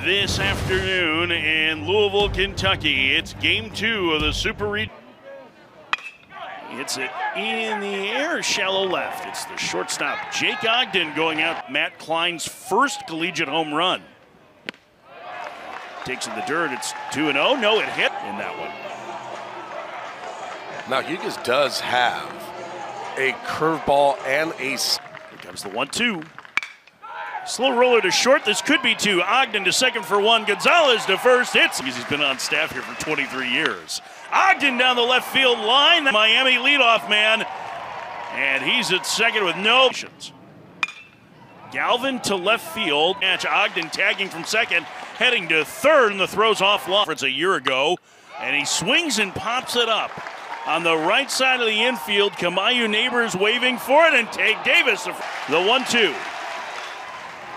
this afternoon in Louisville, Kentucky. It's game 2 of the Super Region. Hits it in the air, shallow left. It's the shortstop, Jake Ogden, going out. Matt Klein's first collegiate home run. Takes in the dirt, it's 2-0. No, it hit in that one. Now, Hugas does have a curveball and a... Here comes the 1-2. Slow roller to short. This could be 2. Ogden to second for 1. Gonzalez to first. Hits. He's been on staff here for 23 years. Ogden down the left field line. The Miami leadoff man. And he's at second with no options. Galvin to left field. Catch Ogden tagging from second, heading to third, and the throw's off line. It's a year ago, and he swings and pops it up. On the right side of the infield, Kamayu Neighbors waving for it, and Tate Davis, the 1-2.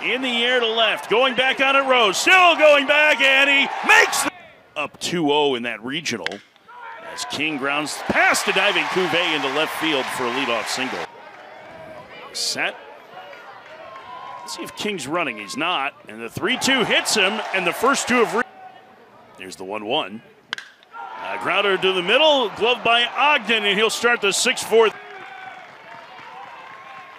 In the air to left, going back on it, Rose, still going back, and he makes the up 2-0 in that regional. As King grounds past a diving Cuvée into left field for a leadoff single. Set. Let's see if King's running. He's not, and the 3-2 hits him, and the first 2 have. There's the 1-1. Grounder to the middle, gloved by Ogden, and he'll start the 6-4.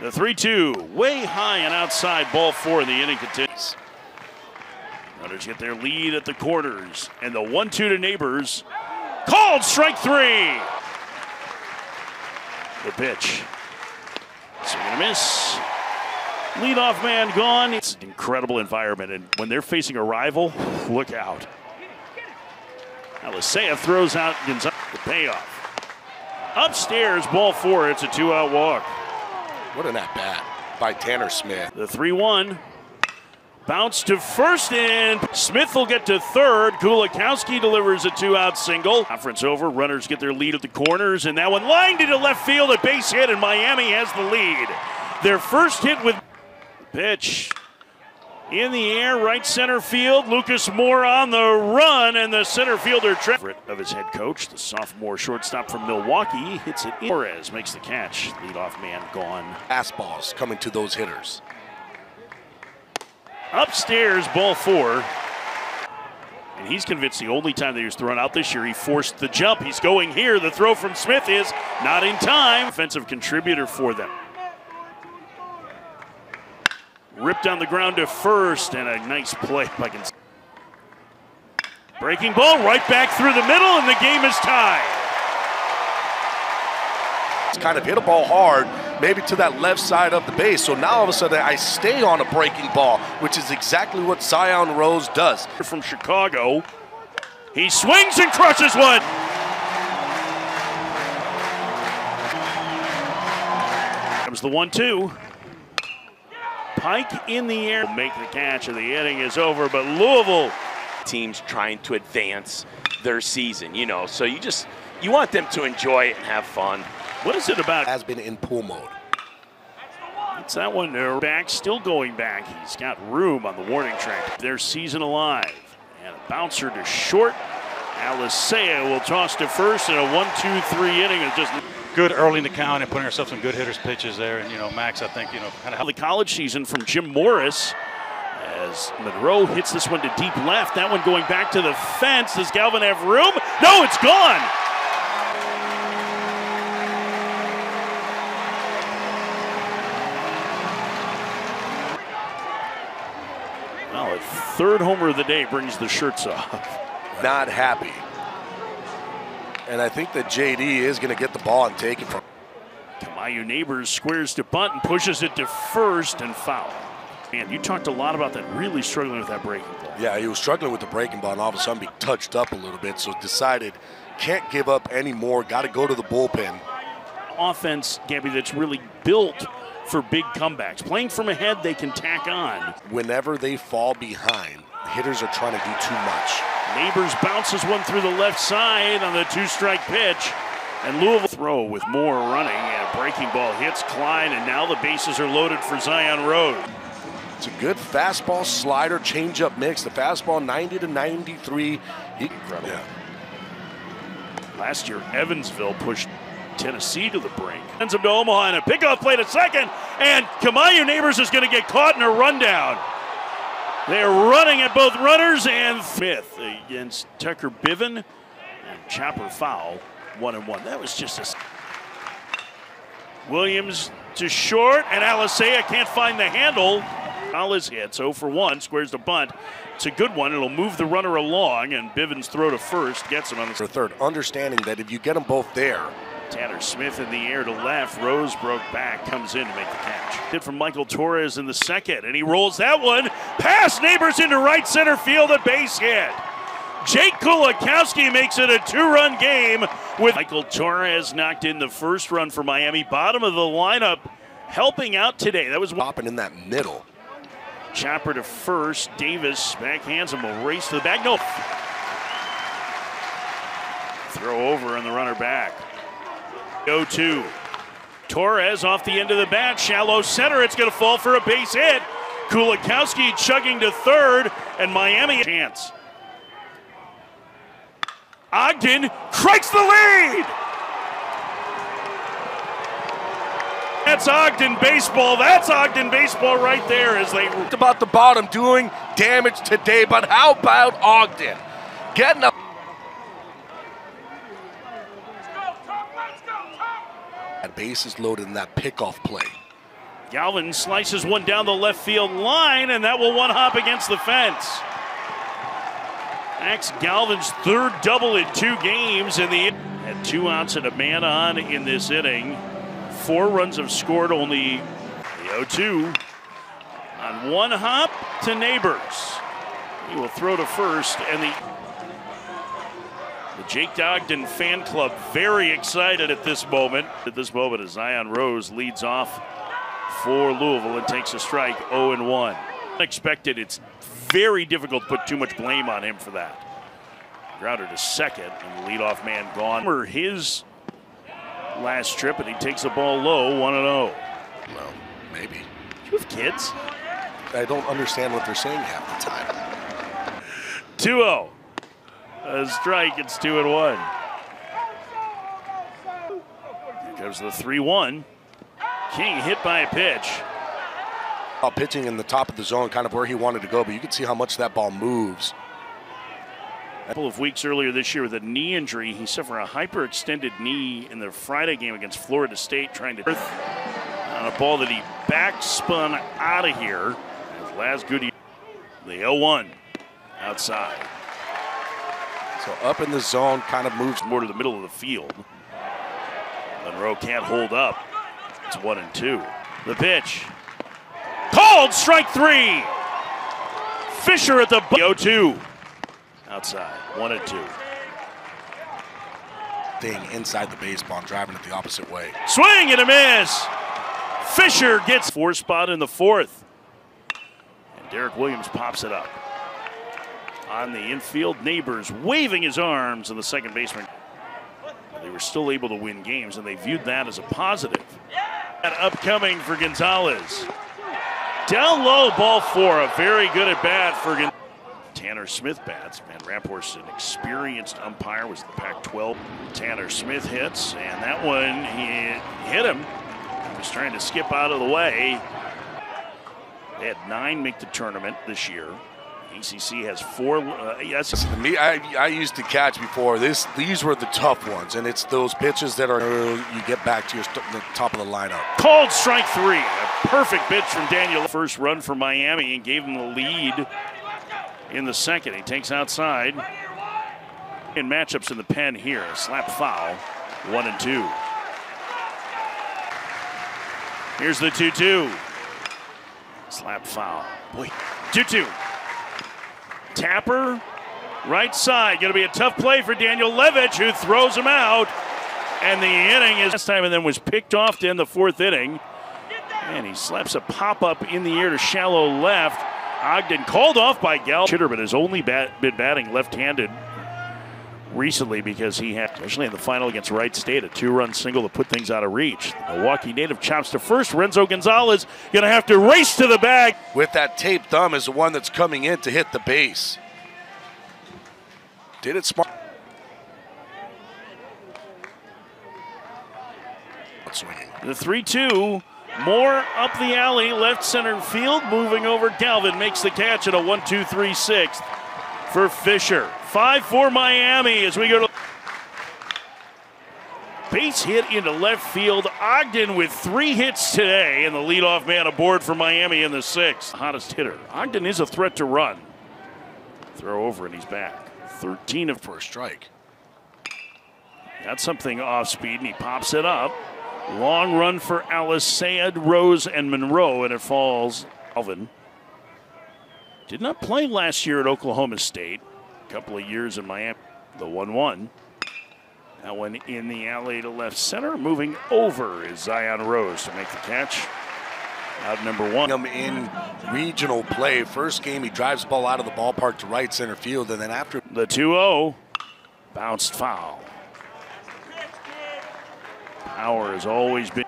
The 3-2, way high and outside, ball 4 in the inning continues. Runners get their lead at the corners, and the 1-2 to Neighbors. Called strike 3. The pitch. Swing and a miss. Leadoff man gone. It's an incredible environment, and when they're facing a rival, look out. Alisea throws out Gonzalez. The payoff. Upstairs, ball 4. It's a 2-out walk. What an at-bat by Tanner Smith. The 3-1. Bounce to first, and Smith will get to third. Kulikowski delivers a 2-out single. Conference over. Runners get their lead at the corners, and that one lined into left field. A base hit, and Miami has the lead. Their first hit with pitch. In the air, right center field. Lucas Moore on the run, and the center fielder favorite of his head coach, the sophomore shortstop from Milwaukee, hits it. Torres makes the catch. Leadoff man gone. Fastballs coming to those hitters. Upstairs, ball 4. And he's convinced the only time that he was thrown out this year, he forced the jump. He's going here. The throw from Smith is not in time. Offensive contributor for them. Ripped on the ground to first, and a nice play by Gonzalez. Breaking ball right back through the middle, and the game is tied. It's kind of hit a ball hard, maybe to that left side of the base. So now all of a sudden I stay on a breaking ball, which is exactly what Zion Rose does. From Chicago, he swings and crushes one. Comes the 1-2. Pike in the air will make the catch, and the inning is over, but Louisville. Teams trying to advance their season, you know, so you want them to enjoy it and have fun. What is it about? Has been in pull mode. It's that one there. Back, still going back. He's got room on the warning track. Their season alive. And a bouncer to short. Alisea will toss to first, and a 1-2-3 inning is just good early in the count and putting ourselves some good hitters pitches there. And, you know, Max, I think, you know, kind of the college season from Jim Morris as Monroe hits this one to deep left. That one going back to the fence. Does Galvin have room? No, it's gone. Well, a third homer of the day brings the shirts off. Not happy. And I think that JD is going to get the ball and take it from. Kamayu Neighbors squares to bunt and pushes it to first and foul. Man, you talked a lot about that, really struggling with that breaking ball. Yeah, he was struggling with the breaking ball, and all of a sudden he touched up a little bit, so decided can't give up anymore, got to go to the bullpen. Offense, Gabby, that's really built for big comebacks. Playing from ahead, they can tack on. Whenever they fall behind, hitters are trying to do too much. Neighbors bounces one through the left side on the 2-strike pitch. And Louisville throw with Moore running, and a breaking ball hits Klein, and now the bases are loaded for Zion Rose. It's a good fastball, slider, changeup mix. The fastball 90 to 93. Incredible. Yeah. Last year, Evansville pushed Tennessee to the brink. Sends him to Omaha, and a pickoff play to second, and Kamayu Neighbors is going to get caught in a rundown. They're running at both runners, and Smith against Tucker Biven. And Chopper foul, 1-1. That was just a... Williams to short, and Alisea can't find the handle. Alice hits 0 for 1, squares the bunt. It's a good one. It'll move the runner along, and Biven's throw to first gets him on the third. Understanding that if you get them both there. Tanner Smith in the air to left. Rose broke back, comes in to make the catch. Hit from Michael Torres in the second, and he rolls that one. Pass Neighbors into right center field, a base hit. Jake Kulikowski makes it a 2-run game with Michael Torres knocked in the first run for Miami. Bottom of the lineup, helping out today. That was popping in that middle. Chopper to first. Davis backhands him, will race to the bag. No. Throw over and the runner back. 0-2. Torres off the end of the bat, shallow center. It's going to fall for a base hit. Kulikowski chugging to third, and Miami chance. Ogden strikes the lead. That's Ogden baseball. That's Ogden baseball right there as they... About the bottom doing damage today, but how about Ogden? Getting up. That base is loaded in that pickoff play. Galvin slices one down the left field line, and that will one-hop against the fence. Max Galvin's third double in 2 games, and the had 2 outs and a man on in this inning. 4 runs have scored, only the 0-2 on one hop to Neighbors. He will throw to first, and the Jake Ogden fan club very excited at this moment. At this moment, as Zion Rose leads off for Louisville and takes a strike, 0-1. Unexpected. It's very difficult to put too much blame on him for that. Grounder to second, and the leadoff man gone. For his last trip, and he takes the ball low, 1-0. Well, maybe. You have kids? I don't understand what they're saying half the time. 2-0. A strike, it's 2-1. Here comes the 3-1. King hit by a pitch. Pitching in the top of the zone, kind of where he wanted to go, but you can see how much that ball moves. A couple of weeks earlier this year with a knee injury, he suffered a hyperextended knee in the Friday game against Florida State, trying to on a ball that he backspun out of here. As Laz Goody, the 0-1 outside. So up in the zone, kind of moves more to the middle of the field. Monroe can't hold up. It's 1-2. The pitch. Called strike 3. Fisher at the 0-2. Outside, 1-2. Thing inside the baseball, driving it the opposite way. Swing and a miss. Fisher gets 4 spot in the 4th. And Derek Williams pops it up. On the infield, Neighbors waving his arms, and the second baseman. They were still able to win games, and they viewed that as a positive. And upcoming for Gonzalez. Down low, ball 4. A very good at bat for Gonzalez. Tanner Smith bats. Van Ramphorst, an experienced umpire, was the Pac-12. Tanner Smith hits, and that one, he hit him. He was trying to skip out of the way. They had 9 make the tournament this year. ACC has 4. Yes. Listen to me, I used to catch before. These were the tough ones, and it's those pitches that are you get back to the top of the lineup. Called strike 3. A perfect pitch from Daniel. First run for Miami and gave him the lead in the second. He takes outside. In matchups in the pen here. Slap foul. 1-2. Here's the 2-2. Slap foul. Boy. 2-2. Tapper, right side. Going to be a tough play for Daniel Levitch, who throws him out. And the inning is last time, and then was picked off to end the 4th inning. And he slaps a pop-up in the air to shallow left. Ogden called off by Gal. Chitterman has only been batting left-handed recently because he had, especially in the final against Wright State, a 2-run single to put things out of reach. The Milwaukee native chops to first. Renzo Gonzalez going to have to race to the bag. With that taped thumb is the one that's coming in to hit the base. Did it smart. Swinging. The 3-2. More up the alley, left center field, moving over. Galvin makes the catch at a 1-2-3 sixth for Fisher. 5-4 Miami as we go to base hit into left field. Ogden with 3 hits today, and the leadoff man aboard for Miami in the 6th. Hottest hitter. Ogden is a threat to run. Throw over and he's back. 13 for a strike. Got something off speed and he pops it up. Long run for Alice, Sayed, Rose, and Monroe, and it falls. Alvin did not play last year at Oklahoma State. A couple of years in Miami. The 1-1. That one in the alley to left center. Moving over is Zion Rose to make the catch. Out number 1. In regional play, first game he drives the ball out of the ballpark to right center field, and then after the 2-0, bounced foul. Power has always been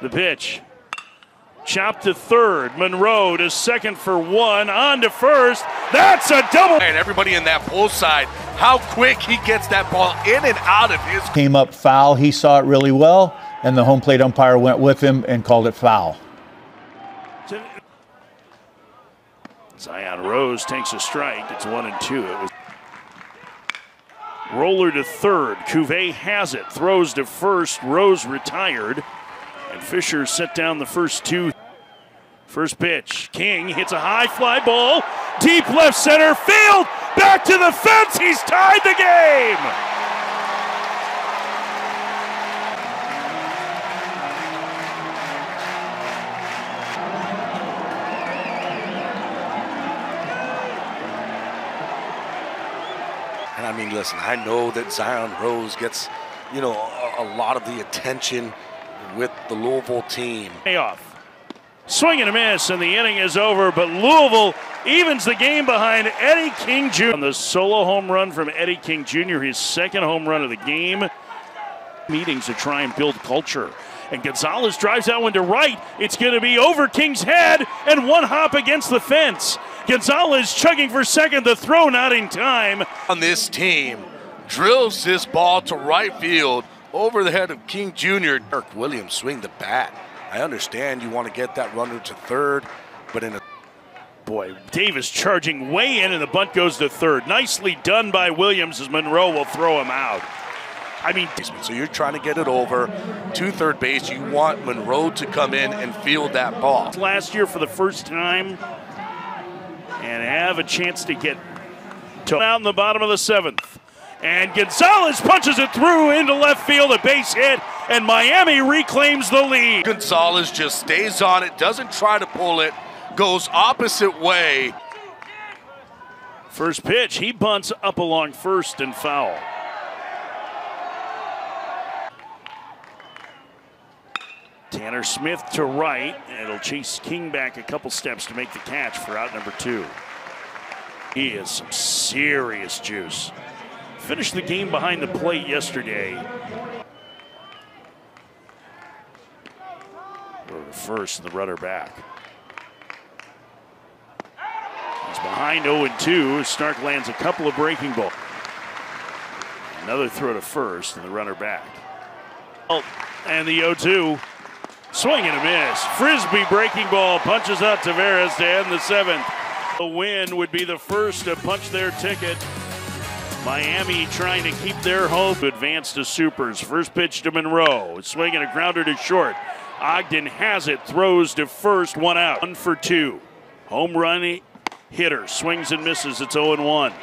the pitch. Chopped to third. Monroe to second for 1. On to first. That's a double. And everybody in that pull side, how quick he gets that ball in and out of his. Came up foul. He saw it really well, and the home plate umpire went with him and called it foul. Zion Rose takes a strike. It's 1-2. It was roller to third. Cuvée has it. Throws to first. Rose retired. And Fisher set down the first 2. First pitch. King hits a high fly ball. Deep left center field. Back to the fence. He's tied the game. And I mean, listen, I know that Zion Rose gets, a lot of the attention with the Louisville team. Payoff. Swing and a miss, and the inning is over, but Louisville evens the game behind Eddie King Jr. On the solo home run from Eddie King Jr., his 2nd home run of the game. Meetings to try and build culture. And Gonzalez drives that one to right. It's going to be over King's head, and 1 hop against the fence. Gonzalez chugging for second, the throw not in time. On this team, drills this ball to right field over the head of King Jr. Dirk Williams swing the bat. I understand you want to get that runner to third, but in a... Boy, Davis charging way in, and the bunt goes to third. Nicely done by Williams as Monroe will throw him out. I mean, so you're trying to get it over to third base. You want Monroe to come in and field that ball. Last year for the first time, and have a chance to get to out in the bottom of the 7th. And Gonzalez punches it through into left field, a base hit, and Miami reclaims the lead. Gonzalez just stays on it, doesn't try to pull it, goes opposite way. First pitch, he bunts up along first and foul. Tanner Smith to right, and it'll chase King back a couple steps to make the catch for out number 2. He has some serious juice. Finished the game behind the plate yesterday. Over to first and the runner back. He's behind 0-2. Stark lands a couple of breaking balls. Another throw to first and the runner back. Oh, and the 0-2. Swing and a miss. Frisbee breaking ball punches out Tavares to end the 7th. The win would be the first to punch their ticket. Miami trying to keep their home to advance to supers. First pitch to Monroe. Swing and a grounder to short. Ogden has it. Throws to first. 1 out. 1 for 2. Home run hitter. Swings and misses. It's 0-1.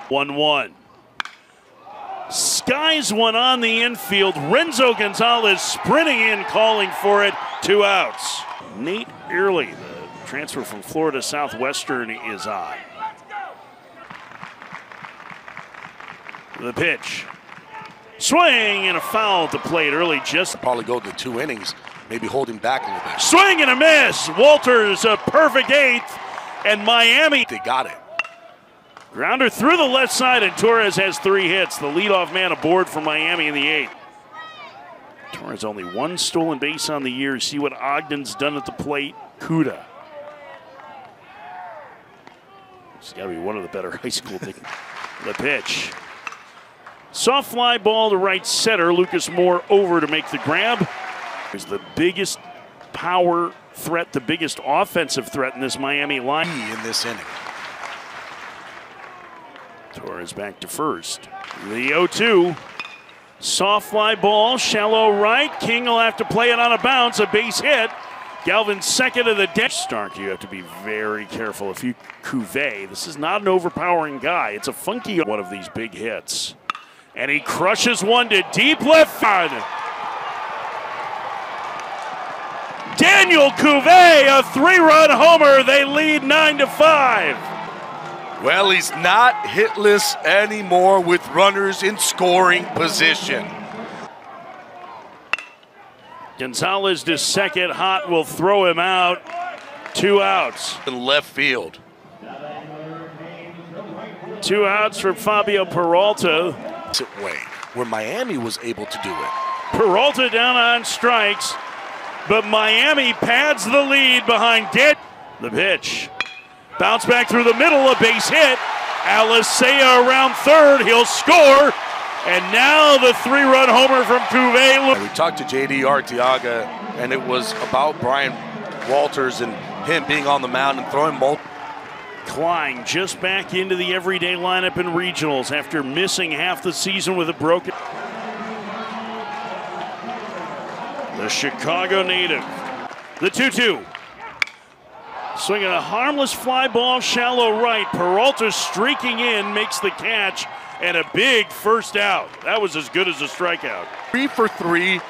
1-1. Skies one on the infield. Renzo Gonzalez sprinting in, calling for it. 2 outs. Nate Early, the transfer from Florida Southwestern, is on. The pitch. Swing and a foul at the plate. Early just probably go to 2 innings, maybe hold him back a little bit. Swing and a miss. Walters a perfect 8th, and Miami. They got it. Grounder through the left side, and Torres has 3 hits. The leadoff man aboard for Miami in the 8th. Torres only 1 stolen base on the year. See what Ogden's done at the plate. Cuda. It's got to be one of the better high school things. The pitch. Soft fly ball to right center. Lucas Moore over to make the grab. He's the biggest power threat, the biggest offensive threat in this Miami line. In this inning. Torres back to first. The 0-2. Soft fly ball, shallow right. King will have to play it on a bounce, a base hit. Galvin's second of the day. Stark, you have to be very careful. If you Cuvée, this is not an overpowering guy. It's a funky one of these big hits. And he crushes one to deep left field. Daniel Cuvée, a 3-run homer. They lead 9-5. Well, he's not hitless anymore with runners in scoring position. Gonzalez to second. Hot will throw him out. 2 outs. In left field. 2 outs for Fabio Peralta. Way where Miami was able to do it. Peralta down on strikes, but Miami pads the lead behind Dit. The pitch. Bounce back through the middle, a base hit. Alicea around third, he'll score. And now the 3-run homer from Cuvée. We talked to J.D. Arteaga, and it was about Brian Walters and him being on the mound and throwing multiple. Klein just back into the everyday lineup in regionals after missing half the season with a broken. The Chicago native. The 2-2. Swinging a harmless fly ball, shallow right. Peralta streaking in, makes the catch, and a big first out. That was as good as a strikeout. 3 for 3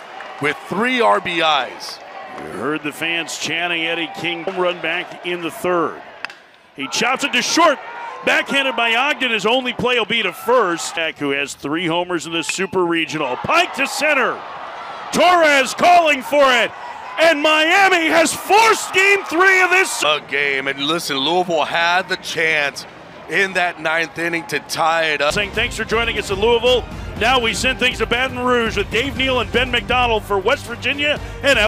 with 3 RBIs. You heard the fans chanting Eddie King. Home run back in the third. He chops it to short. Backhanded by Ogden. His only play will be to first. Who has 3 homers in the Super Regional. Pike to center. Torres calling for it. And Miami has forced game 3 of this game. And listen, Louisville had the chance in that 9th inning to tie it up. Saying thanks for joining us in Louisville. Now we send things to Baton Rouge with Dave Neal and Ben McDonald for West Virginia and